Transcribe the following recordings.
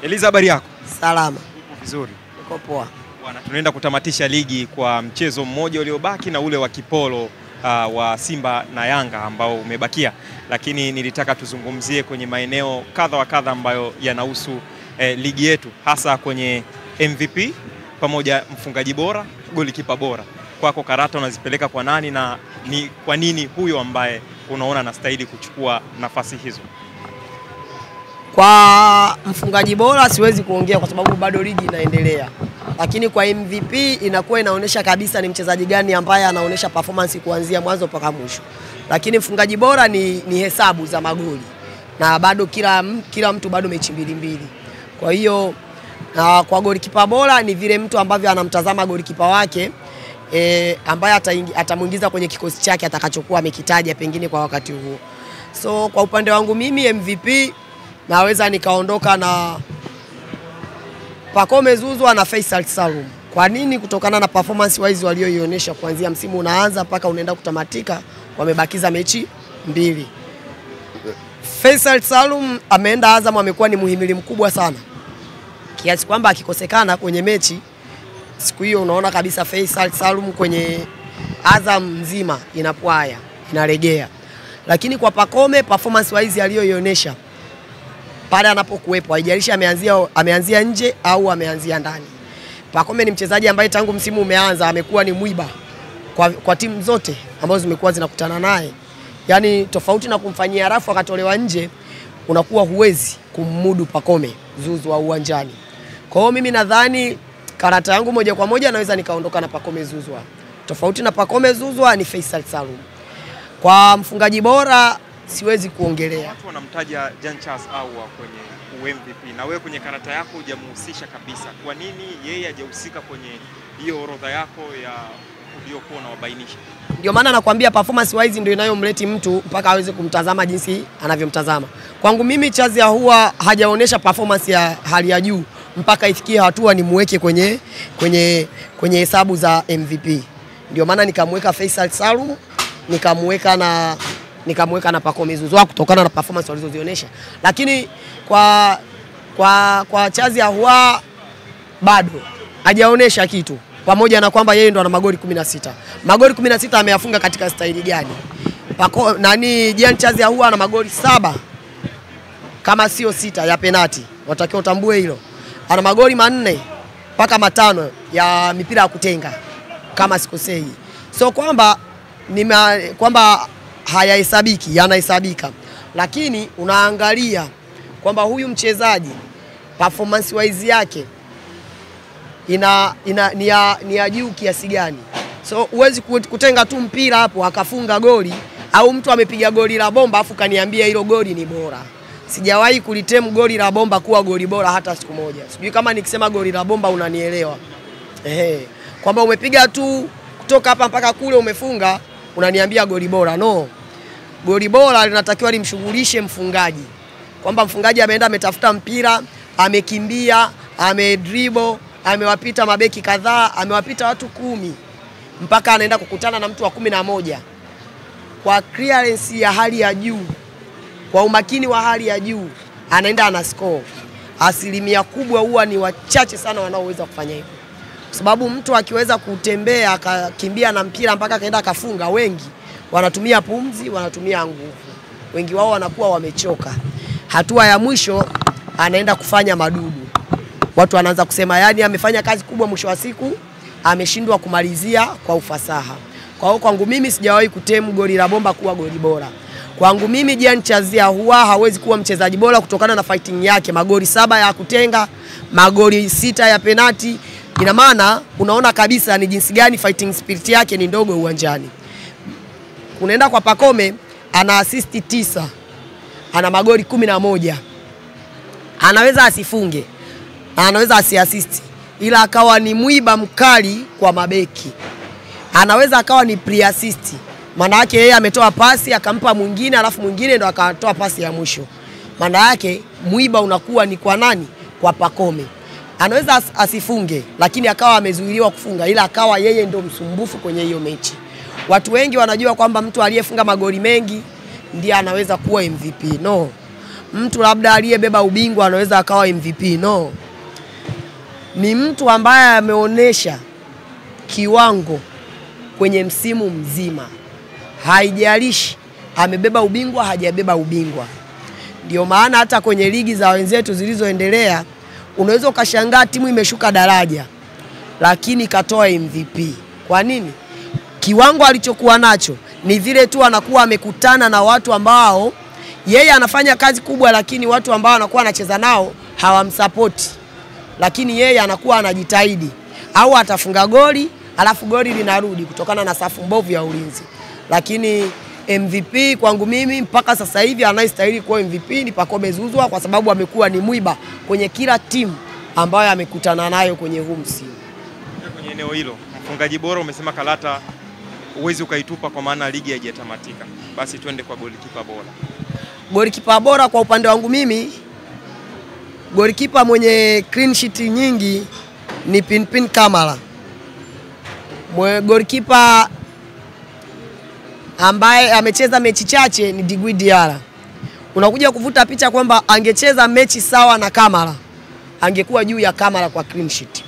Eliza, habari yako? Salama. Vizuri. Uko poa. Bwana, tunaenda kutamatisha ligi kwa mchezo mmoja uliobaki na ule wa kipolo wa Simba na Yanga ambao umebakia, lakini nilitaka tuzungumzie kwenye maeneo kadha wa kadha ambayo yanahusu ligi yetu, hasa kwenye MVP pamoja mfungaji bora, golikipa bora. Kwako karata unazipeleka kwa nani na ni kwa nini huyo ambaye unaona anastahili kuchukua nafasi hizo? Kwa mfungaji bora siwezi kuongea kwa sababu bado ligi inaendelea. Lakini kwa MVP inakuwa inaonyesha kabisa ni mchezaji gani ambaye anaonyesha performance kuanzia mwanzo mpaka mwisho. Lakini mfungaji bora ni hesabu za magoli. Na bado kila mtu bado mechi mbili. Kwa hiyo kwa golikipa bora ni vile mtu ambavyo anamtazama golikipa wake ambaye atamuingiza kwenye kikosi chake atakachokuwa amekitaja pengine kwa wakati huo. So kwa upande wangu mimi MVP naweza nikaondoka na Pacome Zouzoua na Faisal Salum. Kwa nini? Kutokana na performance wise walioionyesha kuanzia msimu unaanza mpaka unaenda kutamatika, wamebakiza mechi 2. Faisal Salum ameenda Azam, amekuwa ni muhimili mkubwa sana, kiasi kwamba akikosekana kwenye mechi siku hiyo unaona kabisa Faisal Salum kwenye Azam nzima inapwaya, inaregea. Lakini kwa Pacome performance wise aliyoionyesha pale anapokuwepo, haijalishi ameanzia nje au ameanzia ndani, Pacome ni mchezaji ambaye tangu msimu umeanza amekuwa ni mwiba kwa timu zote ambazo zimekuwa zinakutana naye. Yaani tofauti na kumfanyia rafu akatolewa nje, unakuwa huwezi kummudu Pacome Zouzoua uwanjani. Kwa hiyo mimi nadhani karata yangu moja kwa moja naweza nikaondoka na Pacome Zouzoua. Tofauti na Pacome Zouzoua ni Faisal Salum. Kwa mfungaji bora siwezi kuongelea. Watu wanamtaja Jean Charles Ahoua kwenye MVP na wewe kwenye karata yako hujamhusisha kabisa. Kwa nini yeye hajahusika kwenye hiyo orodha yako ya uliokuwa unawabainisha? Ndio maana nakwambia performance wise ndio inayomleti mtu mpaka aweze kumtazama jinsi anavyomtazama. Kwangu mimi Charles Ahoua hajaonesha performance ya hali ya juu mpaka ifikie hatua nimweke kwenye hesabu za MVP. Ndio maana nikamweka Faisal Salum, nikamweka na Pacome Zouzoua kutokana na performance walizozionyesha. Lakini kwa Charles Ahoua bado hajaonesha kitu, pamoja na kwamba yeye ndo ana magoli 16. Magoli 16 ameyafunga katika staili gani? Jean Charles Ahoua ana magoli 7 kama sio 6 ya penalti. Watakiwa utambue hilo. Ana magoli 4 mpaka 5 ya mipira ya kutenga kama sikosei. So kwamba hayahesabiki, yanahesabika. Lakini unaangalia kwamba huyu mchezaji performance wise yake ni ya juu kiasi gani. So huwezi kutenga tu mpira hapo akafunga goli, au mtu amepiga goli la bomba afu kaniambia hilo goli ni bora. Sijawahi kulitemu goli la bomba kuwa goli bora hata siku moja. Sijui kama nikisema goli la bomba unanielewa. Kwamba umepiga tu kutoka hapa mpaka kule umefunga unaniambia goli bora. No. Goli bora linatakiwa limshughulishe mfungaji. Kwamba mfungaji ameenda ametafuta mpira, amekimbia, amedribble, amewapita mabeki kadhaa, amewapita watu 10 mpaka anaenda kukutana na mtu wa 11. Kwa clearance ya hali ya juu, kwa umakini wa hali ya juu, anaenda ana score. Asilimia kubwa huwa ni wachache sana wanaoweza kufanya hivyo. Kwa sababu mtu akiweza kutembea akakimbia na mpira mpaka kaenda akafunga, wengi wanatumia pumzi, wanatumia nguvu. Wengi wao wanakuwa wamechoka. Hatua ya mwisho anaenda kufanya madudu. Watu wanaanza kusema yani amefanya kazi kubwa, mwisho wa siku ameshindwa kumalizia kwa ufasaha. Kwa hiyo kwangu mimi sijawahi kutemu goli la bomba kuwa goli bora. Kwangu mimi Jean Charles Ahoua hawezi kuwa mchezaji bora kutokana na fighting yake. Magoli 7 ya kutenga, magoli 6 ya penalti. Ina maana unaona kabisa ni jinsi gani fighting spirit yake ni ndogo uwanjani. Unaenda kwa Pacome, ana assist 9. Ana magoli 11. Anaweza asifunge, anaweza asiassist, ila akawa ni mwiba mkali kwa mabeki. Anaweza akawa ni pre-assist. Maana yake yeye ametoa pasi akampa mwingine, alafu mwingine ndo akatoa pasi ya mwisho. Maana yake mwiba unakuwa ni kwa nani? Kwa Pacome. Anaweza asifunge, lakini akawa amezuiliwa kufunga, ila akawa yeye ndo msumbufu kwenye hiyo mechi. Watu wengi wanajua kwamba mtu aliyefunga magoli mengi ndiye anaweza kuwa MVP. No. mtu labda aliyebeba ubingwa anaweza akawa MVP. No, ni mtu ambaye ameonesha kiwango kwenye msimu mzima, haijalishi amebeba ubingwa hajabeba ubingwa. Ndio maana hata kwenye ligi za wenzetu zilizoendelea unaweza ukashangaa timu imeshuka daraja lakini katoa MVP. Kwa nini? Kiwango alichokuwa nacho ni vile tu anakuwa amekutana na watu ambao yeye anafanya kazi kubwa, lakini watu ambao anakuwa anacheza nao hawamsupport, lakini yeye anakuwa anajitahidi, au atafunga goli alafu goli linarudi kutokana na safu mbovu ya ulinzi. Lakini MVP kwangu mimi mpaka sasa hivi anayestahili kuwa MVP ni Pacome Zouzoua, kwa sababu amekuwa ni mwiba kwenye kila timu ambayo amekutana nayo kwenye huu msimu. Kwenye eneo hilo, mfungaji bora umesema Kalata uwezi ukaitupa kwa maana ligi haijatamatika. Basi twende kwa golikipa bora. Golikipa bora kwa upande wangu mimi, golikipa mwenye clean sheet nyingi ni Pinpin Kamara. Golikipa ambaye amecheza mechi chache ni Djigui Diarra. Unakuja kuvuta picha kwamba angecheza mechi sawa na Kamara, angekuwa juu ya Kamara kwa clean sheet.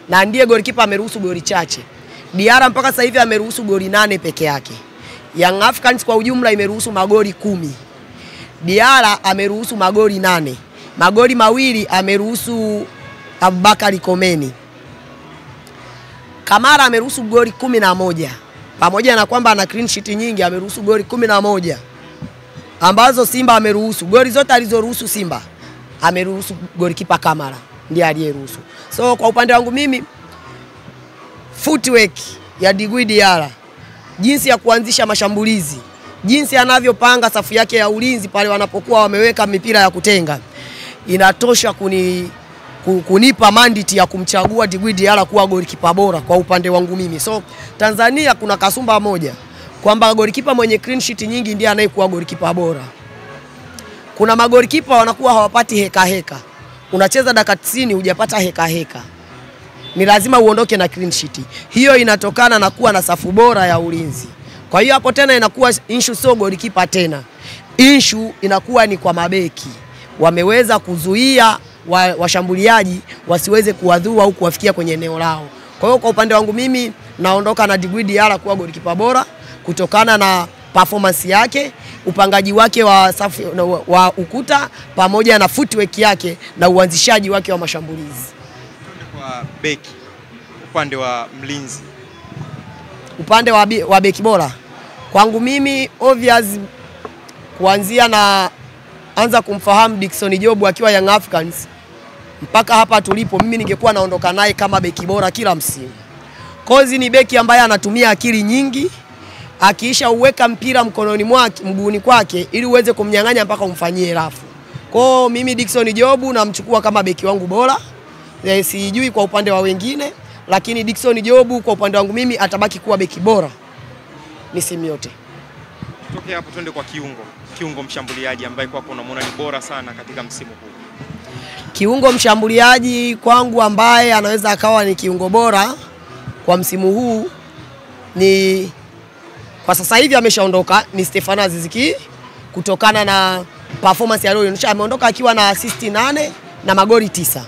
Na ndiye golikipa ameruhusu goli chache. Diarra mpaka sasa hivi ameruhusu goli 8 peke yake. Young Africans kwa ujumla imeruhusu magoli 10. Diarra ameruhusu magoli 8. Magoli mawili ameruhusu Abubakar Komeni. Kamara ameruhusu goli 11. Pamoja na kwamba ana clean sheet nyingi, ameruhusu goli 11 ambazo Simba ameruhusu. Goli zote alizoruhusu Simba ameruhusu golikipa Kamara, ndiye aliyeruhusu. So kwa upande wangu mimi, footwork ya Djigui Diarra, jinsi ya kuanzisha mashambulizi, jinsi anavyopanga safu yake ya ulinzi pale wanapokuwa wameweka mipira ya kutenga, inatosha kunipa mandate ya kumchagua Djigui Diarra kuwa golikipa bora kwa upande wangu mimi. So Tanzania kuna kasumba moja kwamba golikipa mwenye clean sheet nyingi ndiye anayekuwa golikipa bora. Kuna magolikipa wanakuwa hawapati heka heka. Unacheza dakika 90 hujapata heka heka, ni lazima uondoke na clean sheet. Hiyo inatokana na kuwa na safu bora ya ulinzi. Kwa hiyo hapo tena inakuwa issue sio golikipa tena, issue inakuwa ni kwa mabeki, wameweza kuzuia washambuliaji wasiweze kuwadhuru au kuwafikia kwenye eneo lao. Kwa hiyo kwa upande wangu mimi naondoka na Djigui Diarra kuwa golikipa bora kutokana na performance yake, upangaji wake wa safu wa ukuta, pamoja na footwork yake na uanzishaji wake wa mashambulizi. Kwa beki, upande wa mlinzi, upande wa beki bora kwangu mimi obvious, kuanzia na anza kumfahamu Dickson Job akiwa Young Africans mpaka hapa tulipo, mimi ningekuwa naondoka naye kama beki bora kila msimu. Kozi ni beki ambaye anatumia akili nyingi, akiisha uweka mpira mkononi mwake, mguuni kwake, ili uweze kumnyang'anya mpaka umfanyie rafu. Kwa mimi Dickson Job namchukua kama beki wangu bora. Sijui kwa upande wa wengine, lakini Dickson Job kwa upande wangu mimi atabaki kuwa beki bora misimu yote. Tutoke hapo twende kwa kiungo mshambuliaji ambaye kwako unamwona ni bora sana katika msimu huu. Kiungo mshambuliaji kwangu ambaye anaweza akawa ni kiungo bora kwa msimu huu ni, kwa sasa hivi ameshaondoka, ni Stefano Aziz Ki, kutokana na performance aliyoonyesha. Ameondoka akiwa na assist 8 na magoli 9.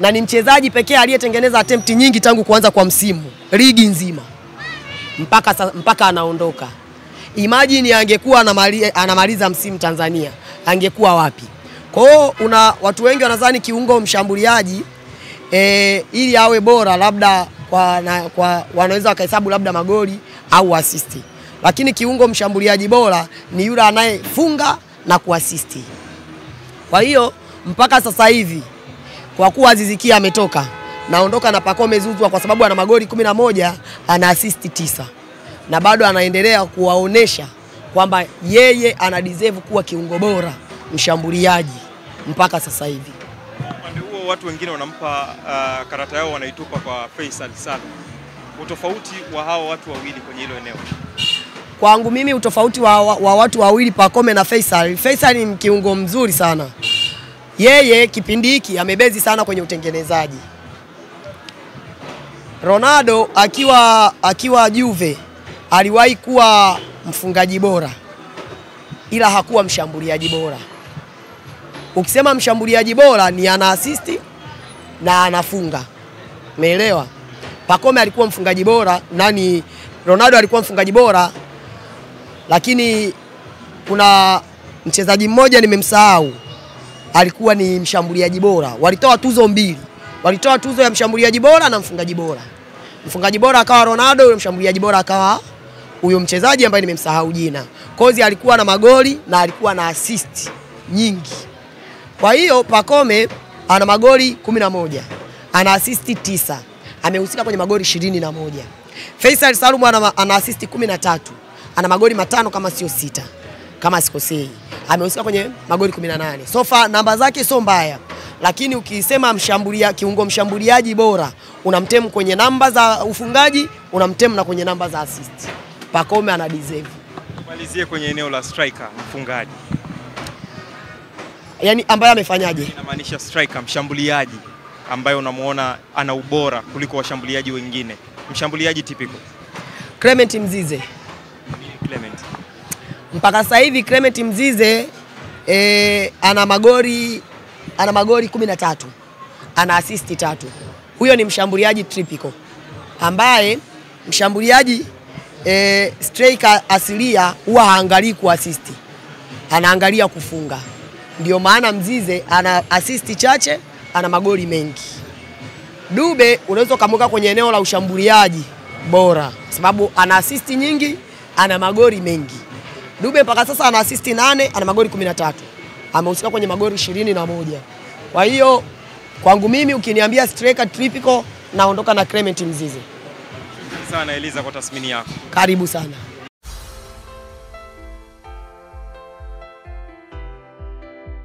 Na ni mchezaji pekee aliyetengeneza attempt nyingi tangu kuanza kwa msimu ligi nzima mpaka anaondoka. Imagine angekuwa anamaliza msimu Tanzania, angekuwa wapi? Kwa hiyo watu wengi wanadhani kiungo mshambuliaji ili awe bora labda wanaweza wakahesabu labda magoli au assist. Lakini kiungo mshambuliaji bora ni yule anayefunga na kuassist. Kwa hiyo mpaka sasa hivi kwa kuwa Aziz Ki ametoka, naondoka na Pacome Zouzoua kwa sababu ana magoli 11, ana assist 9. Na bado anaendelea kuwaonesha kwamba yeye ana deserve kuwa kiungo bora mshambuliaji mpaka sasa hivi. Upande huo watu wengine wanampa karata yao wanaitupa kwa Faisal Salum. Utofauti wa hao watu wawili kwenye hilo eneo? Kwangu mimi utofauti wa watu wawili, Pacome na Faisal. Faisal ni kiungo mzuri sana. Yeye kipindi hiki amebezi sana kwenye utengenezaji. Ronaldo akiwa Juve aliwahi kuwa mfungaji bora, ila hakuwa mshambuliaji bora. Ukisema mshambuliaji bora ni ana assist na anafunga. Umeelewa? Pacome alikuwa mfungaji bora, Ronaldo alikuwa mfungaji bora, lakini kuna mchezaji mmoja nimemsahau alikuwa ni mshambuliaji bora. Walitoa tuzo mbili. Walitoa tuzo ya mshambuliaji bora na mfungaji bora. Mfungaji bora akawa Ronaldo, yule mshambuliaji bora akawa huyo mchezaji ambaye nimemsahau jina. Kozi alikuwa na magoli na alikuwa na assist nyingi. Kwa hiyo Pacome ana magoli 11, ana assist 9. Amehusika kwenye magoli 21. Faisal Salum ana assist 13. Ana magoli 5 kama sio 6. Kama sikosei. Amehusika kwenye magoli 18. So far namba zake sio mbaya. Lakini ukisema kiungo mshambuliaji bora, unamtemu kwenye namba za ufungaji, unamtemu na kwenye namba za assist. Pacome ana deserve. Malizie kwenye eneo la striker, mfungaji. Yaani ambaye amefanyaje? Inamaanisha striker, mshambuliaji ambaye unamuona ana ubora kuliko washambuliaji wengine. Mshambuliaji typical. Clement Mzize. Clement. Mpaka sasa hivi Clement Mzize ana magoli 13. Ana assist 3. Huyo ni mshambuliaji typical. Ambaye mshambuliaji striker asilia huwa haangalii ku assist. Anaangalia kufunga. Ndio maana Mzize ana assist chache, ana magoli mengi. Dube unaweza kumweka kwenye eneo la ushambuliaji bora sababu ana assist nyingi, ana magoli mengi. Dube mpaka sasa ana assist 8, ana magoli 13. Amehusika kwenye magoli 21. Kwa hiyo kwangu mimi ukiniambia striker typical, naondoka na Clement Mzize. Sana Eliza kwa tathmini yako. Karibu sana.